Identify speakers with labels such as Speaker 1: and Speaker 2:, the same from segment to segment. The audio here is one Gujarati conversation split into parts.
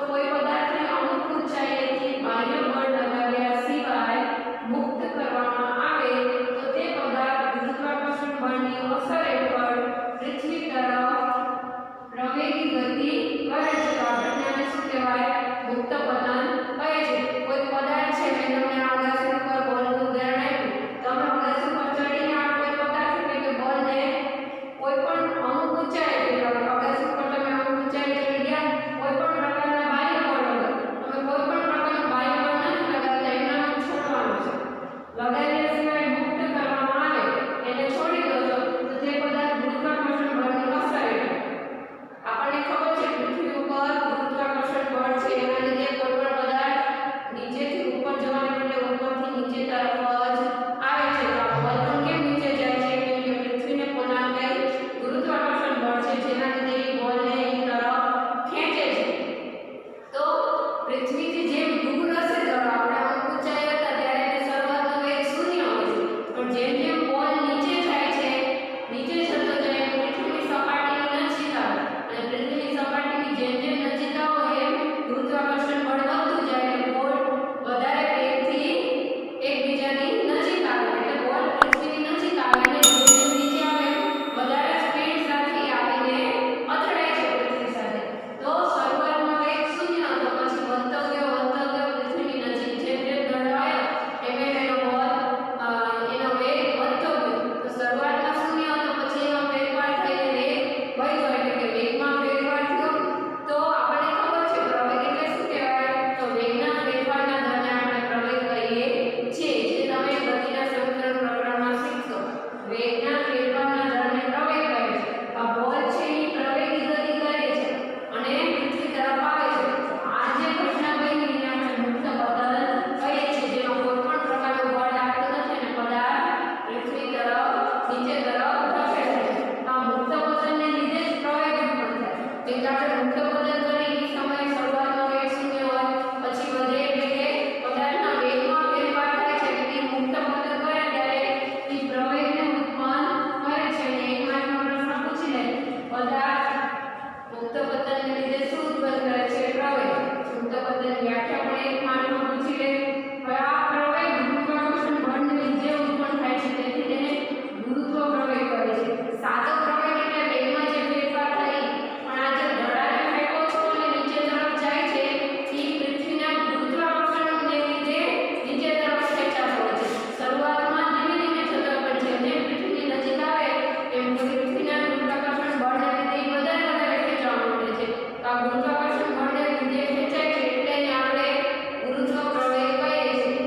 Speaker 1: કોઈ પદાર્થને અમુક ઊંચાઈએથી બાહ્ય બળ લગાવ્યા સિવાય મુક્ત કરવામાં આવે તો તે પદાર્થ ગુરુત્વાકર્ષણ બળની અસર હેઠળ પૃથ્વી તરફ પ્રવેગી ગતિ કરે છે। તો આ ઘટનાને શું કહેવાય? મુક્ત પતન કહે છે। કોઈ પદાર્થ છે, મેં તમને અગાસી ઉપર બોલનું ઉદાહરણ આપ્યું, તમે અગાસી ઉપર ચડીને આ કોઈ પદાર્થ કે બોલને કોઈ પણ અમુક ઊંચાઈ અગાસી ઉપર તમે અમુક ઊંચાઈ ચડી ગયા, કોઈ પણ પ્રકારના બાહ્ય બળ વગર તમે કોઈ પણ પ્રકારનું બાહ્ય બળ નથી લગાવતા, એમનામાં છોડવાનું છે। લગાવ્યા સિવાય મુક્ત કરવામાં આવે એટલે છોડી દો છો તો તે પદાર્થ ગુરુત્વાકર્ષણ બળની અસર હેઠળ, આપણને ખબર છે પૃથ્વી ઉપર ગુરુત્વાકર્ષણ બળ છે, એના લીધે કોઈ પણ પદાર્થ નીચેથી ઉપર જવાને બદલે ઉપરથી નીચે તરફ જ આવે છે। તો આ બળ પણ કેમ નીચે જાય છે? કેમ કે પૃથ્વીને પોતાને ગુરુત્વાકર્ષણ બળ છે, જેના લીધે એ બોલને એની તરફ ખેંચે છે। તો પૃથ્વીથી જેમ દૂર હશે તો આપણે અમુક ઊંચાઈ હતા ત્યારે તે શરૂઆતનો વેગ શૂન્ય હોય છે, પણ જેમ જેમ બોલ નીચે જાય છે, નીચે જતો જાય પૃથ્વીની સપાટીની નજીક આવે, અને પૃથ્વીની સપાટીની જેમ જેમ નજીક આવે એમ ગુરુત્વાકર્ષણ બળ વધતું જાય એટલે બોલ વધારે વેગથી એકબીજાની નજીક આવે, એટલે બોલ પૃથ્વીની નજીક આવે અને જેમ જેમ નીચે આવે વધારે સ્પીડ સાથે આવીને અથડાય છે પૃથ્વી સાથે। તો શરૂઆતમાં વેગ શૂન્ય હતો, પછી વધતો ગયો પૃથ્વીની નજીક જેમ જેમ દોડાયો એમ એમ એનો વેગ વધતો ગયો। તો શરૂઆતમાં શૂન્ય હતો, પછી એનો ફેરફાર થઈને વેગ વધ્યો, એટલે કે વેગમાં ફેરફાર થયો। તો આપણને ખબર છે પ્રવેગ એટલે શું કહેવાય? તો વેગના ફેરફારના દરને આપણે પ્રવેગ કહીએ છીએ, જે તમે ગતિના સમીકરણ પ્રકરણમાં શીખશો। વેગના ફેરફારના દરને પ્રવેગ કહે છે। આ બોલ છે એ પ્રવેગી ગતિ કરે છે અને પૃથ્વી તરફ આવે છે। આ જે ઘટના બની એને આપણે મુક્ત પતન કહીએ છીએ, જેમાં કોઈ પણ પ્રકારનું બળ લાગતું નથી અને પદાર્થ પૃથ્વી તરફ નીચે તરફ ખસેડે છે। આ મુક્ત પતનને લીધે જ પ્રવેગ ઉત્પન્ન થાય, કેમ કે આપણે મુક્ત પતન કરી એ સમયે શરૂઆતનો વેગ શૂન્ય હોય, પછી વધે એટલે કે પદાર્થના વેગમાં ફેરફાર થાય છે, એટલે કે મુક્ત પતન કરે ત્યારે એ પ્રવેગને ઉત્પન્ન કરે છે। અને એક માર્કનો પ્રશ્ન પૂછી લે, પદાર્થ મુક્ત પતનને લીધે શું ઉત્પન્ન કરે છે? પ્રવેગ। મુક્ત પતનની વ્યાખ્યા પણ એક માર્કમાં પૂછી લે। હવે આ પ્રવેગ ગુરુત્વાકર્ષણ બળને લીધે ઉત્પન્ન થાય છે, તેથી તેને ગુરુત્વ પ્રવેગ કહે છે। સાદો પ્રવેગ એટલે વેગમાં જે ફેરફાર થાય, પણ આ જે દડાને ફેંકો છો અને નીચે તરફ જાય છે એ પૃથ્વીના ગુરુત્વાકર્ષણને લીધે નીચે તરફ ખેંચાતો હોય છે। શરૂઆતમાં ધીમે ધીમે થતો, પણ જેમ જેમ પૃથ્વીની નજીક આવે એમ પૃથ્વીના ગુરુત્વાકર્ષણ બળને લીધે વધારે ખેંચવા માંડે છે। તો આ ગુરુત્વાકર્ષણ બળને લીધે ખેંચાય છે એટલે એને આપણે ગુરુત્વ પ્રવેગ કહીએ છીએ।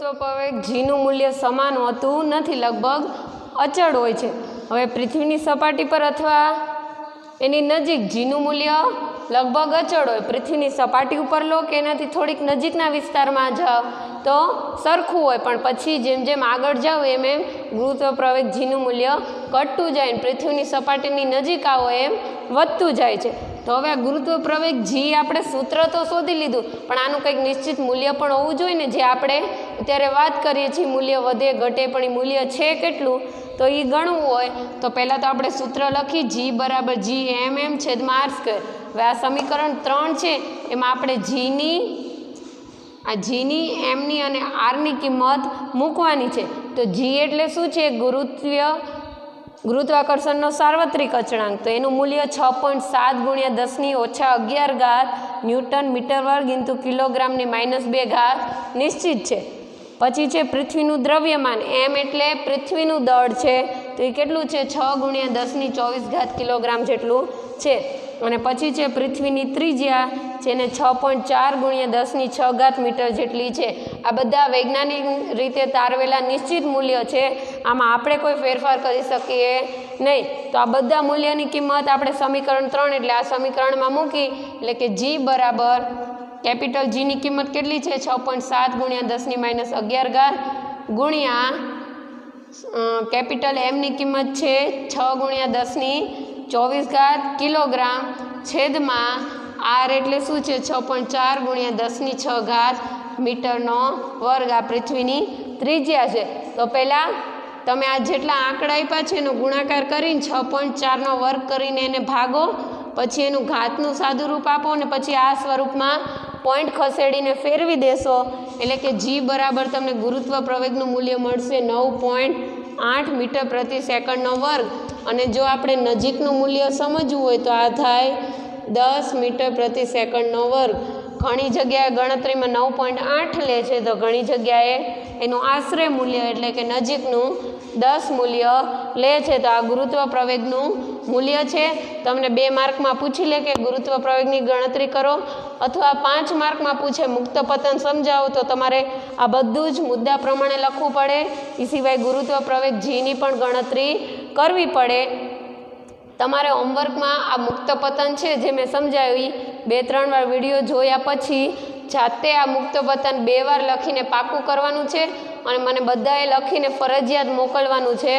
Speaker 2: ગુરુત્વ પ્રવેગ જીનું મૂલ્ય સમાન હોતું નથી, લગભગ અચળ હોય છે। હવે પૃથ્વીની સપાટી પર અથવા એની નજીક જીનું મૂલ્ય લગભગ અચળ હોય। પૃથ્વીની સપાટી ઉપર લો કે એનાથી થોડીક નજીકના વિસ્તારમાં જાઓ તો સરખું હોય, પણ પછી જેમ જેમ આગળ જાઓ એમ એમ ગુરુત્વ પ્રવેગ જીનું મૂલ્ય ઘટતું જાય ને પૃથ્વીની સપાટીની નજીક આવો એમ વધતું જાય છે। તો હવે આ ગુરુત્વ પ્રવેગ જી આપણે સૂત્ર તો શોધી લીધું, પણ આનું કંઈક નિશ્ચિત મૂલ્ય પણ હોવું જોઈએ ને, જે આપણે અત્યારે વાત કરીએ છીએ મૂલ્ય વધે ઘટે, પણ એ મૂલ્ય છે કેટલું તો એ ગણવું હોય તો પહેલાં તો આપણે સૂત્ર લખી જી બરાબર જી એમ છેદમાં આર સ્ક્વેર। હવે આ સમીકરણ 3 છે એમાં આપણે જીની એમની અને આરની કિંમત મૂકવાની છે। તો જી એટલે શું છે? ગુરુત્વાકર્ષણનો સાર્વત્રિક અચળાંક, તો એનું મૂલ્ય 6.7 × 10⁻11 ન્યૂટન મીટર વર્ગ ઇન્ટુ કિલોગ્રામની -2 નિશ્ચિત છે। પછી છે પૃથ્વીનું દ્રવ્યમાન, એમ એટલે પૃથ્વીનું દળ છે, તો એ કેટલું છે? 6 × 10⁻24 કિલોગ્રામ જેટલું છે। અને પછી છે પૃથ્વીની ત્રિજ્યા, જેને 6.4 × 10⁻6 મીટર જેટલી છે। આ બધા વૈજ્ઞાનિક રીતે તારવેલા નિશ્ચિત મૂલ્ય છે, આમાં આપણે કોઈ ફેરફાર કરી શકીએ નહીં। તો આ બધા મૂલ્યની કિંમત આપણે સમીકરણ 3 એટલે આ સમીકરણમાં મૂકી, એટલે કે જી બરાબર કેપિટલ જીની કિંમત કેટલી છે? 6.7 × 10⁻11 ગુણ્યા કેપિટલ એમની કિંમત છે 6 × 10⁻24 કિલોગ્રામ છેદમાં આર એટલે શું છે? 6.4 × 10⁻6 મીટરનો વર્ગ આ પૃથ્વીની ત્રિજ્યા છે। તો પહેલાં તમે આ જેટલા આંકડા આપ્યા છે એનો ગુણાકાર કરીને 6.4નો વર્ગ કરીને એને ભાગો, પછી એનું ઘાતનું સાદું રૂપ આપો અને પછી આ સ્વરૂપમાં પોઈન્ટ ખસેડીને ફેરવી દેશો, એટલે કે જી બરાબર તમને ગુરુત્વ પ્રવેગનું મૂલ્ય મળશે 9.8 મીટર પ્રતિ સેકન્ડનો વર્ગ। અને જો આપણે નજીકનું મૂલ્ય સમજવું હોય તો આ થાય 10 મીટર પ્રતિ સેકન્ડનો વર્ગ। ઘણી જગ્યાએ ગણતરીમાં 9.8 લે છે, તો ઘણી જગ્યાએ એનું આશરે મૂલ્ય એટલે કે નજીકનું 10 મૂલ્ય લે છે। તો આ ગુરુત્વ પ્રવેગનું મૂલ્ય છે। તમને 2 માર્કમાં પૂછી લે કે ગુરુત્વ પ્રવેગની ગણતરી કરો, અથવા 5 માર્કમાં પૂછે મુક્ત પતન સમજાવો, તો તમારે આ બધું જ મુદ્દા પ્રમાણે લખવું પડે। એ સિવાય ગુરુત્વ પ્રવેગ જીની પણ ગણતરી કરવી પડે। તમારે હોમવર્કમાં આ મુક્ત પતન છે જે મેં સમજાવી 2-3 વાર વિડીયો જોયા પછી જાતે આ મુક્ત પતન 2 વાર લખીને પાકું કરવાનું છે, અને મને બધાએ લખીને ફરજિયાત મોકલવાનું છે।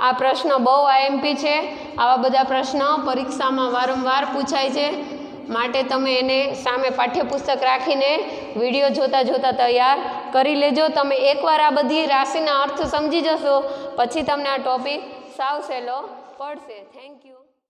Speaker 2: આ પ્રશ્ન બહુ આઈએમપી છે, આવા બધા પ્રશ્નો પરીક્ષામાં વારંવાર પૂછાય છે, માટે તમે એને સામે પાઠ્યપુસ્તક રાખીને વિડીયો જોતા તૈયાર કરી લેજો। તમે એકવાર આ બધી રાશિના અર્થ સમજી જશો પછી તમને આ ટોપિક સાવ સહેલો પડશે। Thank you.